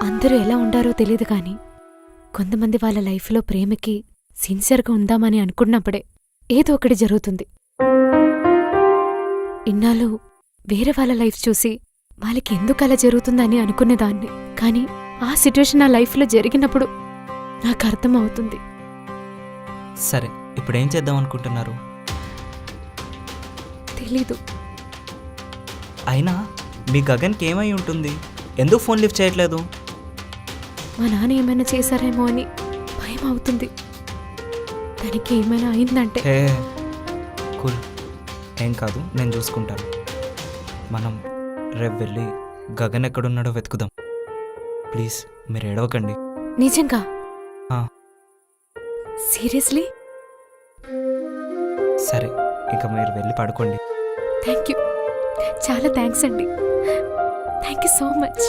అందరూ ఎలా ఉండారో తెలీదు కానీ కొంతమంది వాళ్ళ లైఫ్లో ప్రేమకి సిన్సియర్గా ఉందామని అనుకున్నప్పుడే ఏదో ఒకటి జరుగుతుంది. ఇన్నాళ్ళు వేరే వాళ్ళ లైఫ్ చూసి వాళ్ళకి ఎందుకు అలా జరుగుతుందని అనుకునేదాన్ని. కానీ ఆ సిట్యుయేషన్ నా లైఫ్లో జరిగినప్పుడు నాకు అర్థమవుతుంది. సరే, ఇప్పుడేం చేద్దాం అనుకుంటున్నారు? తెలీదు. అయినా మీ గగన్కి ఏమై ఉంటుంది? ఎందుకు ఫోన్ లిఫ్ట్ చేయట్లేదు? మా నాన్న ఏమైనా చేశారేమో అని భయం అవుతుంది. దానికి ఏమైనా అయిందంటే హే కూల్, ఏం కాదు, నేను చూసుకుంటాను. మనం రేపు వెళ్ళి గగన్ ఎక్కడున్నాడో వెతుకుదాం. ప్లీజ్ మీరు ఏడవకండి. నిజంగా? ఆ. సీరియస్లీ? సరే, ఇక మీరు వెళ్ళి పడుకోండి. థ్యాంక్ యూ, చాలా థ్యాంక్స్ అండి. Thank you so much.